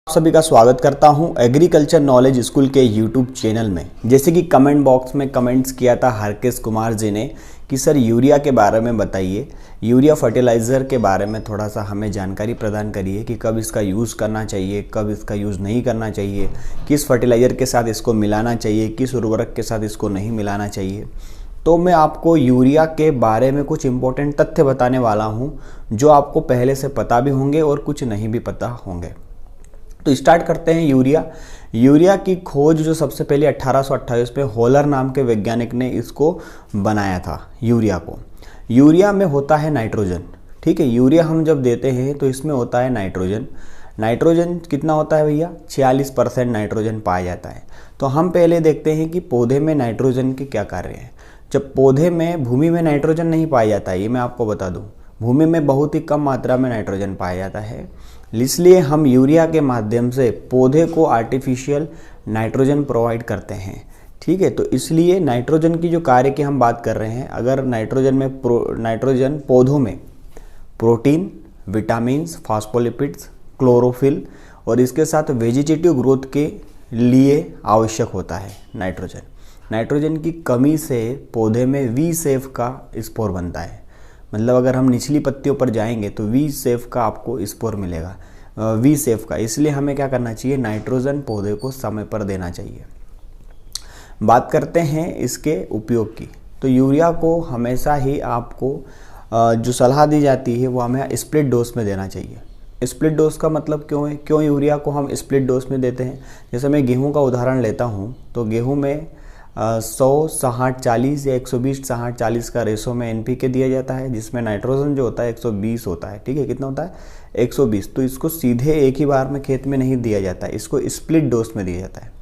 सभी का स्वागत करता हूं एग्रीकल्चर नॉलेज स्कूल के यूट्यूब चैनल में। जैसे कि कमेंट बॉक्स में कमेंट्स किया था हरकेश कुमार जी ने कि सर यूरिया के बारे में बताइए, यूरिया फर्टिलाइज़र के बारे में थोड़ा सा हमें जानकारी प्रदान करिए कि कब इसका यूज़ करना चाहिए, कब इसका यूज़ नहीं करना चाहिए, किस फर्टिलाइज़र के साथ इसको मिलाना चाहिए, किस उर्वरक के साथ इसको नहीं मिलाना चाहिए। तो मैं आपको यूरिया के बारे में कुछ इम्पोर्टेंट तथ्य बताने वाला हूँ जो आपको पहले से पता भी होंगे और कुछ नहीं भी पता होंगे। तो स्टार्ट करते हैं। यूरिया की खोज जो सबसे पहले 1828 में होलर नाम के वैज्ञानिक ने इसको बनाया था। यूरिया में होता है नाइट्रोजन, ठीक है। यूरिया हम जब देते हैं तो इसमें होता है नाइट्रोजन कितना होता है भैया? 46% नाइट्रोजन पाया जाता है। तो हम पहले देखते हैं कि पौधे में नाइट्रोजन के क्या कार्य हैं। जब पौधे में भूमि में नाइट्रोजन नहीं पाया जाता है, ये मैं आपको बता दूं, भूमि में बहुत ही कम मात्रा में नाइट्रोजन पाया जाता है, इसलिए हम यूरिया के माध्यम से पौधे को आर्टिफिशियल नाइट्रोजन प्रोवाइड करते हैं, ठीक है। तो इसलिए नाइट्रोजन की जो कार्य की हम बात कर रहे हैं, अगर नाइट्रोजन पौधों में प्रोटीन, विटामिन्स, फॉस्फोलिपिड्स, क्लोरोफिल और इसके साथ वेजिटेटिव ग्रोथ के लिए आवश्यक होता है नाइट्रोजन की कमी से पौधे में वी सेफ का स्पोर बनता है। मतलब अगर हम निचली पत्तियों पर जाएंगे तो वी सेफ का आपको स्पोर मिलेगा, वी सेफ का। इसलिए हमें क्या करना चाहिए? नाइट्रोजन पौधे को समय पर देना चाहिए। बात करते हैं इसके उपयोग की। तो यूरिया को हमेशा ही आपको जो सलाह दी जाती है वो हमें स्प्लिट डोज में देना चाहिए। स्प्लिट डोज का मतलब क्यों है? क्यों यूरिया को हम स्प्लिट डोज में देते हैं? जैसे मैं गेहूँ का उदाहरण लेता हूँ तो गेहूँ में 100-60-40 या 120-60-40 का रेशो में एनपीके दिया जाता है, जिसमें नाइट्रोजन जो होता है 120 होता है, ठीक है। कितना होता है? 120। तो इसको सीधे एक ही बार में खेत में नहीं दिया जाता है, इसको स्प्लिट डोज में दिया जाता है।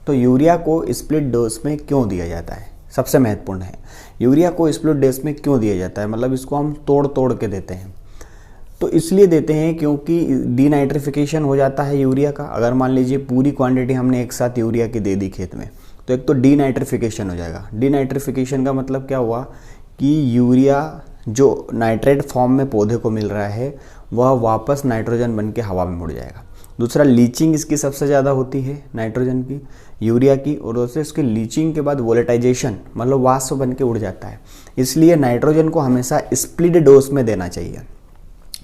तो यूरिया को स्प्लिट डोज में क्यों दिया जाता है? सबसे महत्वपूर्ण है, यूरिया को स्प्लिट डोज में क्यों दिया जाता है? मतलब इसको हम तोड़ के देते हैं। तो इसलिए देते हैं क्योंकि डीनाइट्रिफिकेशन हो जाता है यूरिया का। अगर मान लीजिए पूरी क्वांटिटी हमने एक साथ यूरिया की दे दी खेत में, तो एक तो डीनाइट्रिफिकेशन हो जाएगा। डीनाइट्रिफिकेशन का मतलब क्या हुआ कि यूरिया जो नाइट्रेट फॉर्म में पौधे को मिल रहा है वह वापस नाइट्रोजन बन के हवा में उड़ जाएगा। दूसरा, लीचिंग इसकी सबसे ज़्यादा होती है नाइट्रोजन की, यूरिया की। और दूसरे, इसकी लीचिंग के बाद वोलेटाइजेशन मतलब वाष्प बन के उड़ जाता है। इसलिए नाइट्रोजन को हमेशा स्प्लिट डोज में देना चाहिए।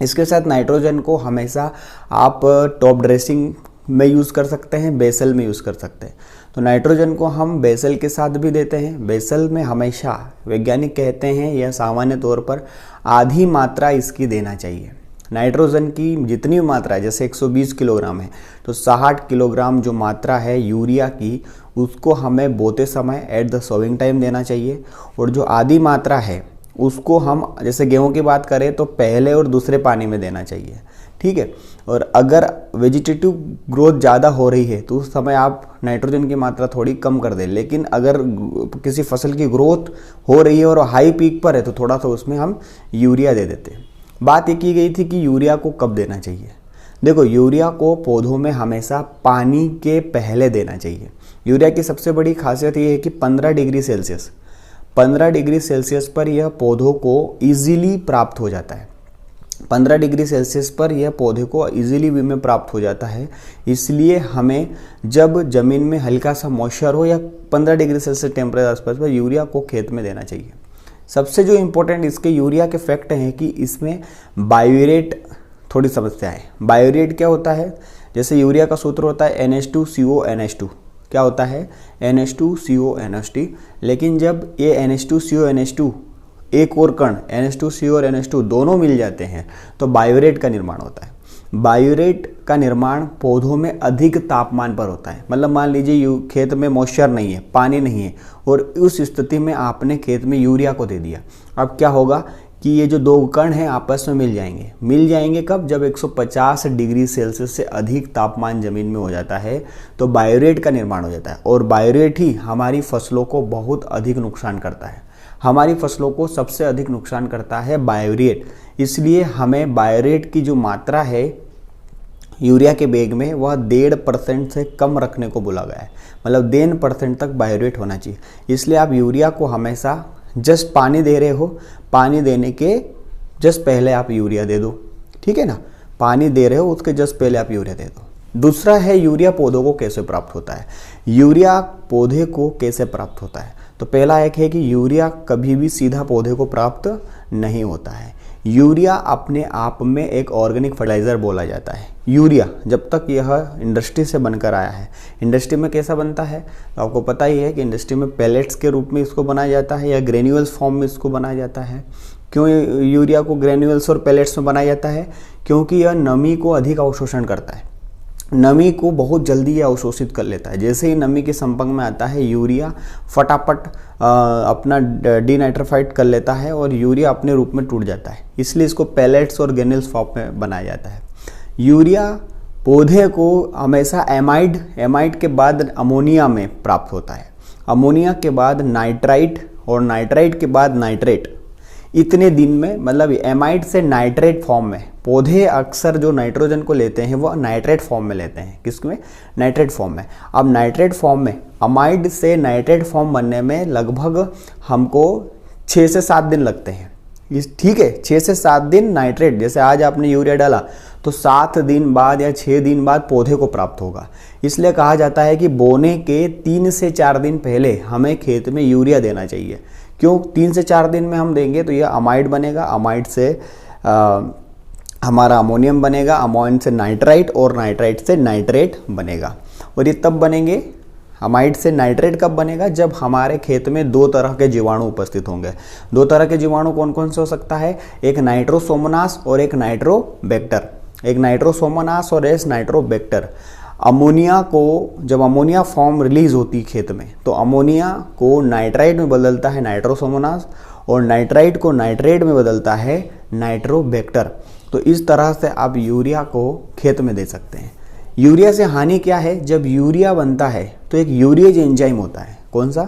इसके साथ नाइट्रोजन को हमेशा आप टॉप ड्रेसिंग में यूज़ कर सकते हैं, बेसल में यूज़ कर सकते हैं। तो नाइट्रोजन को हम बेसल के साथ भी देते हैं। बेसल में हमेशा वैज्ञानिक कहते हैं या सामान्य तौर पर आधी मात्रा इसकी देना चाहिए। नाइट्रोजन की जितनी मात्रा है, जैसे 120 किलोग्राम है तो 60 किलोग्राम जो मात्रा है यूरिया की, उसको हमें बोते समय एट द सोइंग टाइम देना चाहिए। और जो आधी मात्रा है उसको हम, जैसे गेहूं की बात करें तो पहले और दूसरे पानी में देना चाहिए, ठीक है। और अगर वेजिटेटिव ग्रोथ ज़्यादा हो रही है तो उस समय आप नाइट्रोजन की मात्रा थोड़ी कम कर दें। लेकिन अगर किसी फसल की ग्रोथ हो रही है और हाई पीक पर है तो थोड़ा सा उसमें हम यूरिया दे देते हैं। बात ये की गई थी कि यूरिया को कब देना चाहिए। देखो, यूरिया को पौधों में हमेशा पानी के पहले देना चाहिए। यूरिया की सबसे बड़ी खासियत ये है कि 15 डिग्री सेल्सियस पर यह पौधों को ईजिली प्राप्त हो जाता है। 15 डिग्री सेल्सियस पर यह पौधे को इजीली वे में प्राप्त हो जाता है। इसलिए हमें जब ज़मीन में हल्का सा मॉइस्चर हो या 15 डिग्री सेल्सियस टेम्परेचर आसपास पर यूरिया को खेत में देना चाहिए। सबसे जो इम्पोर्टेंट इसके यूरिया के फैक्ट हैं कि इसमें बायोरेट थोड़ी समस्या है। बायोरेट क्या होता है? जैसे यूरिया का सूत्र होता है NH2CONH2, क्या होता है? NH2CONH2। लेकिन जब ये NH2CONH2 एक और कण NH2CO और NH2 दोनों मिल जाते हैं तो बायोरेट का निर्माण होता है। बायोरेट का निर्माण पौधों में अधिक तापमान पर होता है। मतलब मान लीजिए खेत में मॉइस्चर नहीं है, पानी नहीं है, और उस स्थिति में आपने खेत में यूरिया को दे दिया। अब क्या होगा कि ये जो दो कण हैं आपस में मिल जाएंगे कब? जब 150 डिग्री सेल्सियस से अधिक तापमान ज़मीन में हो जाता है तो बायोरेट का निर्माण हो जाता है। और बायोरेट ही हमारी फसलों को बहुत अधिक नुकसान करता है। हमारी फसलों को सबसे अधिक नुकसान करता है बायोरेट। इसलिए हमें बायोरेट की जो मात्रा है यूरिया के बैग में वह 1.5% से कम रखने को बोला गया है। मतलब 1.5% तक बायोरेट होना चाहिए। इसलिए आप यूरिया को हमेशा जस्ट पानी दे रहे हो, पानी देने के जस्ट पहले आप यूरिया दे दो, ठीक है ना। पानी दे रहे हो उसके जस्ट पहले आप यूरिया दे दो। दूसरा है यूरिया पौधों को कैसे प्राप्त होता है। यूरिया पौधे को कैसे प्राप्त होता है, तो पहला एक है कि यूरिया कभी भी सीधा पौधे को प्राप्त नहीं होता है। यूरिया अपने आप में एक ऑर्गेनिक फर्टिलाइज़र बोला जाता है। यूरिया जब तक यह इंडस्ट्री से बनकर आया है, इंडस्ट्री में कैसा बनता है तो आपको पता ही है कि इंडस्ट्री में पैलेट्स के रूप में इसको बनाया जाता है या ग्रेन्यूल्स फॉर्म में इसको बनाया जाता है। क्यों यूरिया को ग्रेन्यूल्स और पैलेट्स में बनाया जाता है, क्योंकि यह नमी को अधिक अवशोषण करता है, नमी को बहुत जल्दी ये अवशोषित कर लेता है। जैसे ही नमी के संपर्क में आता है यूरिया फटाफट अपना डीनाइट्रिफाइड कर लेता है और यूरिया अपने रूप में टूट जाता है, इसलिए इसको पैलेट्स और ग्रेन्यूल्स फॉर्म में बनाया जाता है। यूरिया पौधे को हमेशा एमाइड के बाद अमोनिया में प्राप्त होता है, अमोनिया के बाद नाइट्राइट और नाइट्राइट के बाद नाइट्रेट। इतने दिन में मतलब एमाइड से नाइट्रेट फॉर्म में, पौधे अक्सर जो नाइट्रोजन को लेते हैं वो नाइट्रेट फॉर्म में लेते हैं। किसमें? नाइट्रेट फॉर्म में। अब नाइट्रेट फॉर्म में अमाइड से नाइट्रेट फॉर्म बनने में लगभग हमको 6 से 7 दिन लगते हैं। ठीक है, 6 से 7 दिन नाइट्रेट, जैसे आज आपने यूरिया डाला तो 7 दिन बाद या 6 दिन बाद पौधे को प्राप्त होगा। इसलिए कहा जाता है कि बोने के 3 से 4 दिन पहले हमें खेत में यूरिया देना चाहिए। क्यों? 3 से 4 दिन में हम देंगे तो यह अमाइड बनेगा, अमाइड से हमारा अमोनियम बनेगा, अमोनियम से नाइट्राइट और नाइट्राइट से नाइट्रेट बनेगा। और ये तब बनेंगे, अमाइड से नाइट्रेट कब बनेगा? जब हमारे खेत में 2 तरह के जीवाणु उपस्थित होंगे। 2 तरह के जीवाणु कौन कौन से हो सकता है? एक नाइट्रोसोमोनास और एक नाइट्रोबैक्टर। एक नाइट्रोसोमोनास और एक नाइट्रोबैक्टर। अमोनिया को, जब अमोनिया फॉर्म रिलीज होती है खेत में, तो अमोनिया को नाइट्राइट में बदलता है नाइट्रोसोमोनास और नाइट्राइट को नाइट्रेट में बदलता है नाइट्रोबैक्टर। तो इस तरह से आप यूरिया को खेत में दे सकते हैं। यूरिया से हानि क्या है? जब यूरिया बनता है तो एक यूरिएज एंजाइम होता है। कौन सा?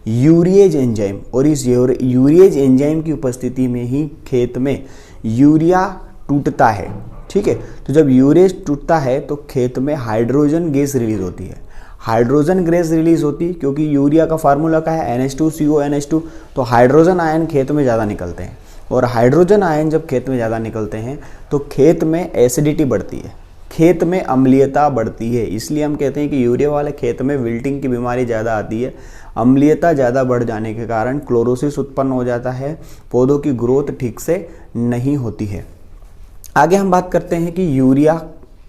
Urease enzyme. और इस यूरिएज एंजाइम की उपस्थिति में ही खेत में यूरिया टूटता है। ठीक है, तो जब यूरिएज टूटता है तो खेत में हाइड्रोजन गैस रिलीज होती है। हाइड्रोजन गैस रिलीज होती है क्योंकि यूरिया का फार्मूला क्या है? NH2CO NH2। तो हाइड्रोजन आयन खेत में ज़्यादा निकलते हैं और हाइड्रोजन आयन जब खेत में ज़्यादा निकलते हैं तो खेत में एसिडिटी बढ़ती है, खेत में अम्लीयता बढ़ती है। इसलिए हम कहते हैं कि यूरिया वाले खेत में विल्टिंग की बीमारी ज़्यादा आती है। अम्लीयता ज़्यादा बढ़ जाने के कारण क्लोरोसिस उत्पन्न हो जाता है, पौधों की ग्रोथ ठीक से नहीं होती है। आगे हम बात करते हैं कि यूरिया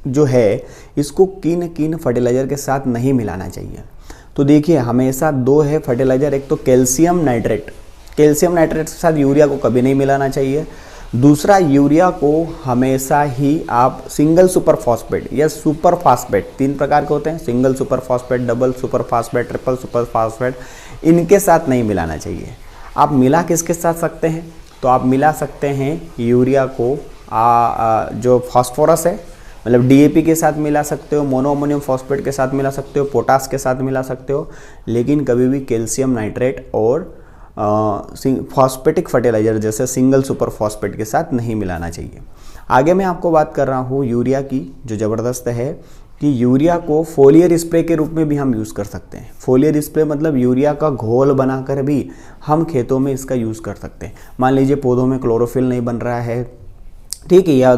जो है इसको किन किन फर्टिलाइज़र के साथ नहीं मिलाना चाहिए। तो देखिए, हमेशा 2 है फर्टिलाइज़र, एक तो कैल्शियम नाइट्रेट। कैल्शियम नाइट्रेट के साथ यूरिया को कभी नहीं मिलाना चाहिए। दूसरा, यूरिया को हमेशा ही आप सिंगल सुपर फॉस्फेट या सुपर फास्फेट, 3 प्रकार के होते हैं, single super phosphate, double super phosphate, triple super phosphate, इनके साथ नहीं मिलाना चाहिए। आप मिला किसके साथ सकते हैं? तो आप मिला सकते हैं यूरिया को जो फास्फोरस है, मतलब DAP के साथ मिला सकते हो, मोनो अमोनियम फॉस्फेट के साथ मिला सकते हो, पोटास के साथ मिला सकते हो, लेकिन कभी भी कैल्शियम नाइट्रेट और फॉस्फेटिक फर्टिलाइजर जैसे सिंगल सुपर फॉस्फेट के साथ नहीं मिलाना चाहिए। आगे मैं आपको बात कर रहा हूँ यूरिया की, जो ज़बरदस्त है कि यूरिया को फोलियर स्प्रे के रूप में भी हम यूज़ कर सकते हैं। फोलियर स्प्रे मतलब यूरिया का घोल बनाकर भी हम खेतों में इसका यूज़ कर सकते हैं। मान लीजिए पौधों में क्लोरोफिल नहीं बन रहा है, ठीक है, या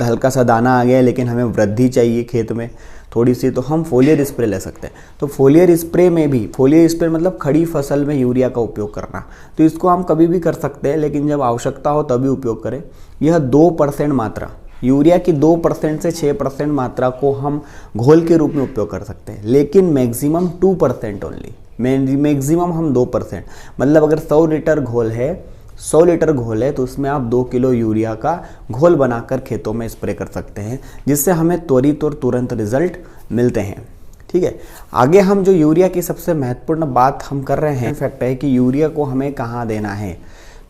हल्का सा दाना आ गया है लेकिन हमें वृद्धि चाहिए खेत में थोड़ी सी, तो हम फोलियर स्प्रे ले सकते हैं। तो फोलियर स्प्रे में भी, फोलियर स्प्रे मतलब खड़ी फसल में यूरिया का उपयोग करना, तो इसको हम कभी भी कर सकते हैं, लेकिन जब आवश्यकता हो तभी उपयोग करें। यह 2% मात्रा, यूरिया की 2% से 6% मात्रा को हम घोल के रूप में उपयोग कर सकते हैं, लेकिन मैक्सिमम 2% ओनली, मैक्सिमम हम 2%। मतलब अगर 100 लीटर घोल है, 100 लीटर घोल है तो उसमें आप 2 किलो यूरिया का घोल बनाकर खेतों में स्प्रे कर सकते हैं, जिससे हमें त्वरित और तुरंत रिजल्ट मिलते हैं। ठीक है, आगे हम जो यूरिया की सबसे महत्वपूर्ण बात हम कर रहे हैं फैक्ट है कि यूरिया को हमें कहाँ देना है।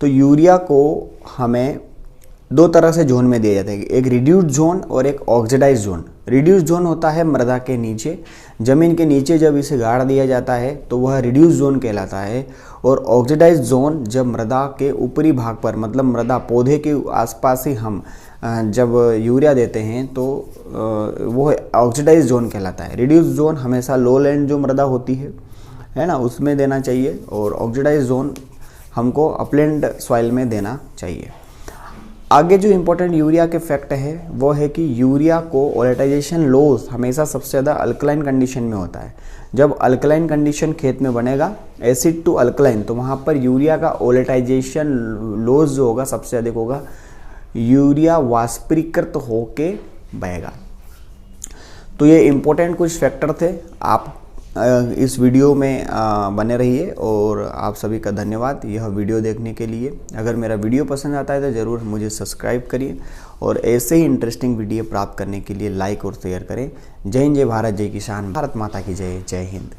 तो यूरिया को हमें 2 तरह से जोन में दिया जाता है, एक रिड्यूस्ड जोन और एक ऑक्सीडाइज जोन। रिड्यूस्ड जोन होता है मृदा के नीचे, ज़मीन के नीचे जब इसे गाड़ दिया जाता है तो वह रिड्यूस्ड जोन कहलाता है। और ऑक्सीडाइज जोन जब मृदा के ऊपरी भाग पर, मतलब मृदा पौधे के आसपास ही हम जब यूरिया देते हैं तो वो ऑक्सीडाइज जोन कहलाता है। रिड्यूस्ड जोन हमेशा लो लैंड जो मृदा होती है ना, उसमें देना चाहिए, और ऑक्सीडाइज जोन हमको अपलैंड सॉइल में देना चाहिए। आगे जो इम्पोर्टेंट यूरिया के फैक्ट है वो है कि यूरिया को ओलेटाइजेशन लॉस हमेशा सबसे ज़्यादा अल्कलाइन कंडीशन में होता है। जब अल्कलाइन कंडीशन खेत में बनेगा एसिड टू अल्कलाइन, तो वहाँ पर यूरिया का ओलेटाइजेशन लॉस जो होगा सबसे अधिक होगा, यूरिया वाष्पीकृत होके बहेगा। तो ये इम्पोर्टेंट कुछ फैक्टर थे। आप इस वीडियो में बने रहिए और आप सभी का धन्यवाद यह वीडियो देखने के लिए। अगर मेरा वीडियो पसंद आता है तो ज़रूर मुझे सब्सक्राइब करिए और ऐसे ही इंटरेस्टिंग वीडियो प्राप्त करने के लिए लाइक और शेयर करें। जय हिंद, जय भारत, जय किसान, भारत माता की जय, जय हिंद।